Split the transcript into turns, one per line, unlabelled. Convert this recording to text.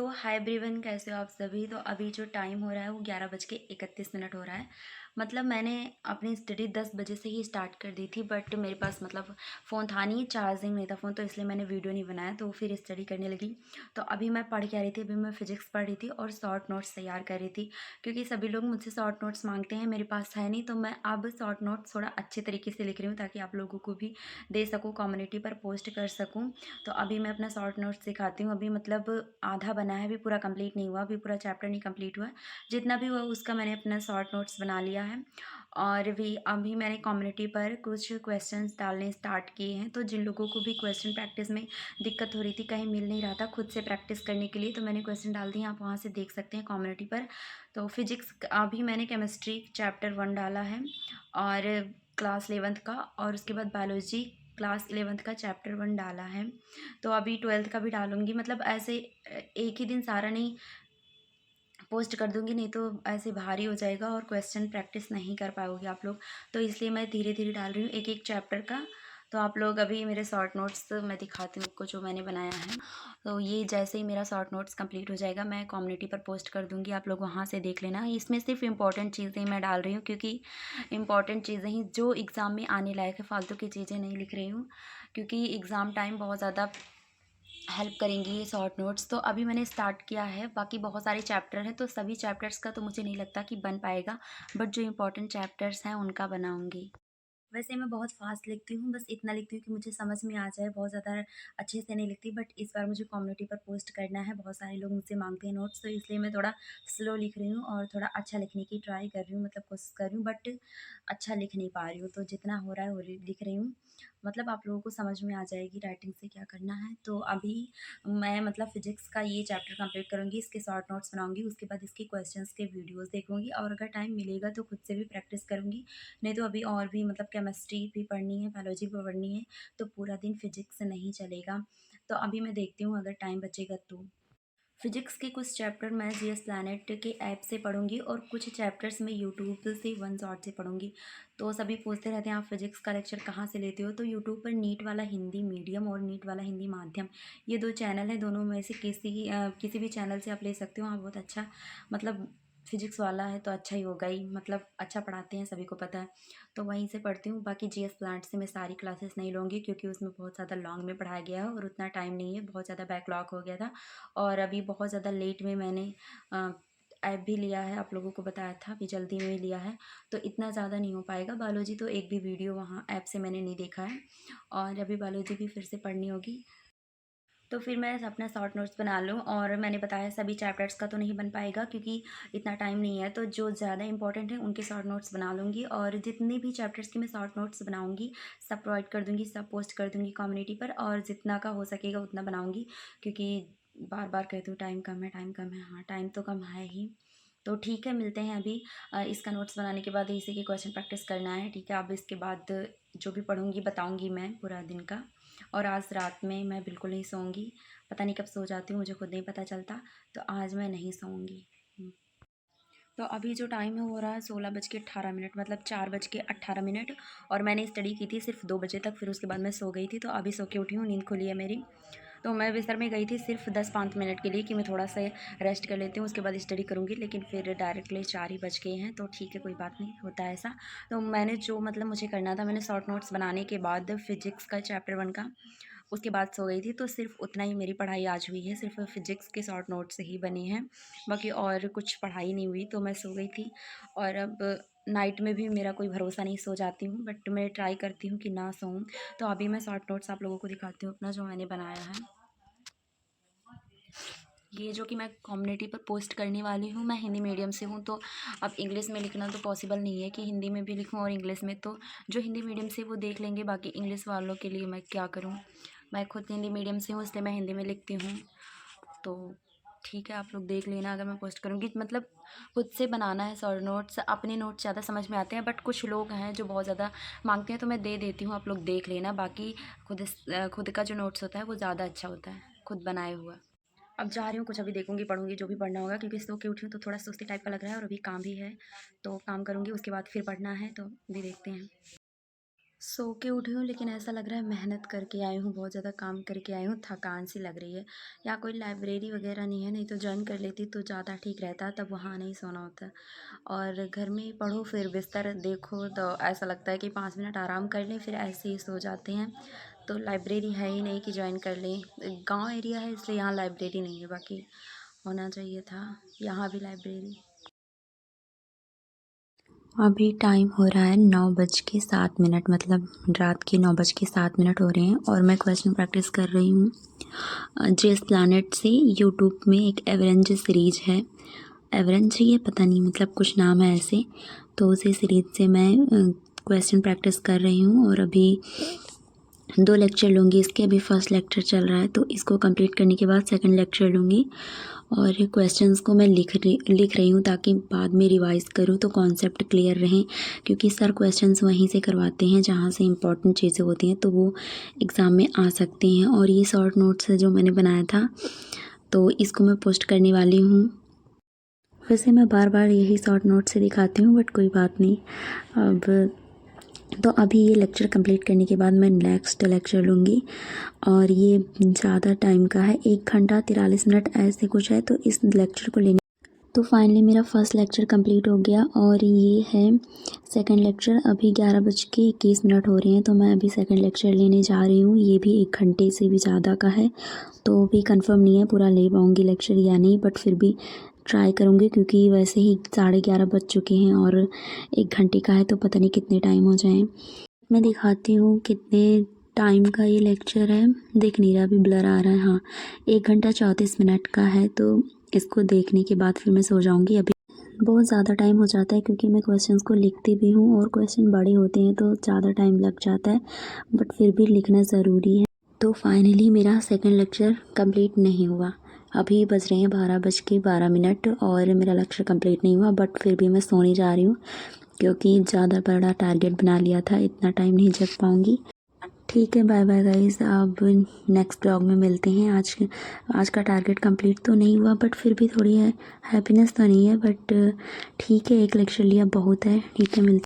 Hi everyone, कैसे हो आप सभी। तो अभी जो टाइम हो रहा है वो 11:31 हो रहा है। मतलब मैंने अपनी स्टडी 10 बजे से ही स्टार्ट कर दी थी, बट मेरे पास मतलब फ़ोन था नहीं, चार्जिंग नहीं था फ़ोन, तो इसलिए मैंने वीडियो नहीं बनाया। तो फिर स्टडी करने लगी। तो अभी मैं पढ़ क्या रही थी, अभी मैं फ़िज़िक्स पढ़ रही थी और शॉर्ट नोट्स तैयार कर रही थी। क्योंकि सभी लोग मुझसे शॉर्ट नोट्स मांगते हैं, मेरे पास है नहीं, तो मैं अब शॉर्ट नोट्स थोड़ा अच्छे तरीके से लिख रही हूँ ताकि आप लोगों को भी दे सकूँ, कम्युनिटी पर पोस्ट कर सकूँ। तो अभी मैं अपना शॉर्ट नोट्स दिखाती हूँ। अभी मतलब आधा बना है, अभी पूरा कंप्लीट नहीं हुआ, अभी पूरा चैप्टर नहीं कंप्लीट हुआ है। जितना भी हुआ उसका मैंने अपना शॉर्ट नोट्स बना लिया है। और भी अभी मैंने कम्युनिटी पर कुछ क्वेश्चंस डालने स्टार्ट किए हैं। तो जिन लोगों को भी क्वेश्चन प्रैक्टिस में दिक्कत हो रही थी, कहीं मिल नहीं रहा था खुद से प्रैक्टिस करने के लिए, तो मैंने क्वेश्चन डाल दिए, आप वहाँ से देख सकते हैं कम्युनिटी पर। तो फिजिक्स अभी मैंने केमिस्ट्री चैप्टर 1 डाला है, और क्लास 11th का, और उसके बाद बायोलॉजी क्लास 11th का चैप्टर 1 डाला है। तो अभी 12th का भी डालूँगी। मतलब ऐसे एक ही दिन सारा नहीं पोस्ट कर दूँगी, नहीं तो ऐसे भारी हो जाएगा और क्वेश्चन प्रैक्टिस नहीं कर पाओगे आप लोग। तो इसलिए मैं धीरे-धीरे डाल रही हूँ एक-एक चैप्टर का। तो आप लोग अभी मेरे शॉर्ट नोट्स मैं दिखाती हूँ आपको जो मैंने बनाया है। तो ये जैसे ही मेरा शॉर्ट नोट्स कंप्लीट हो जाएगा, मैं कम्युनिटी पर पोस्ट कर दूँगी, आप लोग वहाँ से देख लेना। इसमें सिर्फ़ इम्पोर्टेंट चीज़ें मैं डाल रही हूँ, क्योंकि इम्पोर्टेंट चीज़ें ही जो एग्ज़ाम में आने लायक है, फालतू की चीज़ें नहीं लिख रही हूँ। क्योंकि एग्ज़ाम टाइम बहुत ज़्यादा हेल्प करेंगी ये शॉर्ट नोट्स। तो अभी मैंने स्टार्ट किया है, बाकी बहुत सारे चैप्टर हैं, तो सभी चैप्टर्स का तो मुझे नहीं लगता कि बन पाएगा, बट जो इम्पोर्टेंट चैप्टर्स हैं उनका बनाऊँगी। वैसे मैं बहुत फ़ास्ट लिखती हूँ, बस इतना लिखती हूँ कि मुझे समझ में आ जाए, बहुत ज़्यादा अच्छे से नहीं लिखती। बट इस बार मुझे कम्युनिटी पर पोस्ट करना है, बहुत सारे लोग मुझसे माँगते हैं नोट्स, तो इसलिए मैं थोड़ा स्लो लिख रही हूँ और थोड़ा अच्छा लिखने की ट्राई कर रही हूँ, मतलब कोशिश कर रही हूँ, बट अच्छा लिख नहीं पा रही हूँ। तो जितना हो रहा है वो लिख रही हूँ, मतलब आप लोगों को समझ में आ जाएगी राइटिंग से क्या करना है। तो अभी मैं मतलब फ़िज़िक्स का ये चैप्टर कंप्लीट करूँगी, इसके शॉर्ट नोट्स बनाऊँगी, उसके बाद इसके क्वेश्चंस के वीडियोज़ देखूँगी, और अगर टाइम मिलेगा तो खुद से भी प्रैक्टिस करूँगी। नहीं तो अभी और भी मतलब केमिस्ट्री भी पढ़नी है, बायोलॉजी भी पढ़नी है, तो पूरा दिन फिजिक्स नहीं चलेगा। तो अभी मैं देखती हूँ अगर टाइम बचेगा तो। फिजिक्स के कुछ चैप्टर मैं जीएस प्लैनेट के ऐप से पढ़ूँगी, और कुछ चैप्टर्स मैं यूट्यूब से वन शॉट से पढ़ूँगी। तो सभी पूछते रहते हैं आप फिजिक्स का लेक्चर कहाँ से लेते हो, तो यूट्यूब पर नीट वाला हिंदी मीडियम और नीट वाला हिंदी माध्यम, ये 2 चैनल हैं। दोनों में से किसी भी चैनल से आप ले सकते हो। हाँ, बहुत अच्छा मतलब फिजिक्स वाला है तो अच्छा ही होगा ही, मतलब अच्छा पढ़ाते हैं, सभी को पता है। तो वहीं से पढ़ती हूँ। बाकी जीएस प्लांट से मैं सारी क्लासेस नहीं लूँगी, क्योंकि उसमें बहुत ज़्यादा लॉन्ग में पढ़ाया गया है और उतना टाइम नहीं है, बहुत ज़्यादा बैकलॉग हो गया था। और अभी बहुत ज़्यादा लेट में मैंने ऐप भी लिया है, आप लोगों को बताया था, अभी जल्दी में ही लिया है, तो इतना ज़्यादा नहीं हो पाएगा। बायोलॉजी तो एक भी वीडियो वहाँ ऐप से मैंने नहीं देखा है, और अभी बायोलॉजी भी फिर से पढ़नी होगी। तो फिर मैं अपना शॉर्ट नोट्स बना लूँ, और मैंने बताया सभी चैप्टर्स का तो नहीं बन पाएगा, क्योंकि इतना टाइम नहीं है। तो जो ज़्यादा इंपॉर्टेंट है उनके शॉर्ट नोट्स बना लूँगी, और जितने भी चैप्टर्स के मैं शॉर्ट नोट्स बनाऊँगी सब प्रोवाइड कर दूँगी, सब पोस्ट कर दूँगी कम्युनिटी पर, और जितना का हो सकेगा उतना बनाऊँगी। क्योंकि बार बार कहती हूँ टाइम कम है, टाइम कम है, हाँ टाइम तो कम है ही। तो ठीक है, मिलते हैं अभी। इसका नोट्स बनाने के बाद इसी की क्वेश्चन प्रैक्टिस करना है, ठीक है। अब इसके बाद जो भी पढ़ूँगी बताऊँगी मैं पूरा दिन का। और आज रात में मैं बिल्कुल नहीं सोऊंगी, पता नहीं कब सो जाती हूँ, मुझे खुद नहीं पता चलता। तो आज मैं नहीं सोऊंगी। तो अभी जो टाइम है हो रहा है 16:18, मतलब 4:18। और मैंने स्टडी की थी सिर्फ 2 बजे तक, फिर उसके बाद मैं सो गई थी। तो अभी सो के उठी हूँ, नींद खुली है मेरी। तो मैं बिस्तर में गई थी सिर्फ 10-5 मिनट के लिए, कि मैं थोड़ा सा रेस्ट कर लेती हूँ, उसके बाद स्टडी करूँगी। लेकिन फिर डायरेक्टली 4 ही बज गए हैं, तो ठीक है, कोई बात नहीं, होता है ऐसा। तो मैंने जो मतलब मुझे करना था, मैंने शॉर्ट नोट्स बनाने के बाद फिजिक्स का चैप्टर 1 का, उसके बाद सो गई थी। तो सिर्फ उतना ही मेरी पढ़ाई आज हुई है, सिर्फ फिजिक्स के शॉर्ट नोट्स ही बने हैं, बाकी और कुछ पढ़ाई नहीं हुई। तो मैं सो गई थी, और अब नाइट में भी मेरा कोई भरोसा नहीं, सो जाती हूँ, बट मैं ट्राई करती हूँ कि ना सोऊं। तो अभी मैं शॉर्ट नोट्स आप लोगों को दिखाती हूँ अपना, जो मैंने बनाया है। ये जो कि मैं कम्युनिटी पर पोस्ट करने वाली हूँ, मैं हिंदी मीडियम से हूँ, तो अब इंग्लिश में लिखना तो पॉसिबल नहीं है कि हिंदी में भी लिखूँ और इंग्लिश में। तो जो हिंदी मीडियम से वो देख लेंगे, बाकी इंग्लिश वालों के लिए मैं क्या करूँ। मैं खुद हिंदी मीडियम से हूँ, इसलिए मैं हिंदी में लिखती हूँ। तो ठीक है, आप लोग देख लेना अगर मैं पोस्ट करूँगी। मतलब खुद से बनाना है शॉर्ट नोट्स, अपने नोट्स ज़्यादा समझ में आते हैं, बट कुछ लोग हैं जो बहुत ज़्यादा मांगते हैं, तो मैं दे देती हूँ, आप लोग देख लेना। बाकी खुद का जो नोट्स होता है वो ज़्यादा अच्छा होता है, खुद बनाए हुआ। अब जा रही हूँ, कुछ अभी देखूँगी, पढ़ूँगी, जो भी पढ़ना होगा, क्योंकि सो के उठी हूँ तो थोड़ा सुस्ती टाइप का लग रहा है, और अभी काम भी है, तो काम करूँगी, उसके बाद फिर पढ़ना है, तो भी देखते हैं। सो के उठी हूँ, लेकिन ऐसा लग रहा है मेहनत करके आई हूँ, बहुत ज़्यादा काम करके आई हूँ, थकान सी लग रही है। यहाँ कोई लाइब्रेरी वगैरह नहीं है, नहीं तो जॉइन कर लेती तो ज़्यादा ठीक रहता, तब वहाँ नहीं सोना होता। और घर में ही पढ़ो फिर बिस्तर देखो तो ऐसा लगता है कि 5 मिनट आराम कर लें, फिर ऐसे ही सो जाते हैं। तो लाइब्रेरी है ही नहीं कि जॉइन कर लें। गाँव एरिया है इसलिए यहाँ लाइब्रेरी नहीं है, बाकी होना चाहिए था यहाँ भी लाइब्रेरी। अभी टाइम हो रहा है 9:07, मतलब रात के 9:07 हो रहे हैं और मैं क्वेश्चन प्रैक्टिस कर रही हूँ जेस प्लानट से। यूट्यूब में एक एवरेंज सीरीज है, एवरेंज ही है पता नहीं, मतलब कुछ नाम है ऐसे। तो उसी सीरीज से मैं क्वेश्चन प्रैक्टिस कर रही हूँ और अभी 2 लेक्चर लूँगी इसके। अभी फर्स्ट लेक्चर चल रहा है तो इसको कंप्लीट करने के बाद सेकंड लेक्चर लूँगी। और क्वेश्चंस को मैं लिख रही हूँ ताकि बाद में रिवाइज़ करूँ तो कॉन्सेप्ट क्लियर रहें, क्योंकि सर क्वेश्चंस वहीं से करवाते हैं जहाँ से इम्पोर्टेंट चीज़ें होती हैं, तो वो एग्ज़ाम में आ सकती हैं। और ये शॉर्ट नोट्स है जो मैंने बनाया था, तो इसको मैं पोस्ट करने वाली हूँ। वैसे मैं बार बार यही शॉर्ट नोट से दिखाती हूँ, बट कोई बात नहीं। अब तो अभी ये लेक्चर कंप्लीट करने के बाद मैं नेक्स्ट लेक्चर लूँगी और ये ज़्यादा टाइम का है, 1 घंटा 43 मिनट ऐसे कुछ है। तो इस लेक्चर को लेने तो फाइनली मेरा फर्स्ट लेक्चर कंप्लीट हो गया और ये है सेकंड लेक्चर। अभी 11:21 हो रहे हैं तो मैं अभी सेकंड लेक्चर लेने जा रही हूँ। ये भी 1 घंटे से भी ज़्यादा का है, तो अभी कंफर्म नहीं है पूरा ले पाऊँगी लेक्चर या नहीं, बट फिर भी ट्राई करूँगी क्योंकि वैसे ही 11:30 बज चुके हैं और 1 घंटे का है तो पता नहीं कितने टाइम हो जाएँ। मैं दिखाती हूँ कितने टाइम का ये लेक्चर है, दिख नहीं रहा, अभी ब्लर आ रहा है। हाँ, 1 घंटा 34 मिनट का है, तो इसको देखने के बाद फिर मैं सो जाऊँगी। अभी बहुत ज़्यादा टाइम हो जाता है क्योंकि मैं क्वेश्चंस को लिखती भी हूँ और क्वेश्चन बड़े होते हैं तो ज़्यादा टाइम लग जाता है, बट फिर भी लिखना ज़रूरी है। तो फाइनली मेरा सेकंड लेक्चर कंप्लीट नहीं हुआ। अभी बज रहे हैं 12:12 और मेरा लेक्चर कंप्लीट नहीं हुआ, बट फिर भी मैं सोने जा रही हूँ क्योंकि ज़्यादा बड़ा टारगेट बना लिया था, इतना टाइम नहीं जग पाऊँगी। ठीक है, बाय बाय गाइस, अब नेक्स्ट ब्लॉग में मिलते हैं। आज का टारगेट कंप्लीट तो नहीं हुआ, बट फिर भी थोड़ी है हैप्पीनेस तो नहीं है, बट ठीक है, 1 लेक्चर लिया बहुत है। ठीक है, मिलते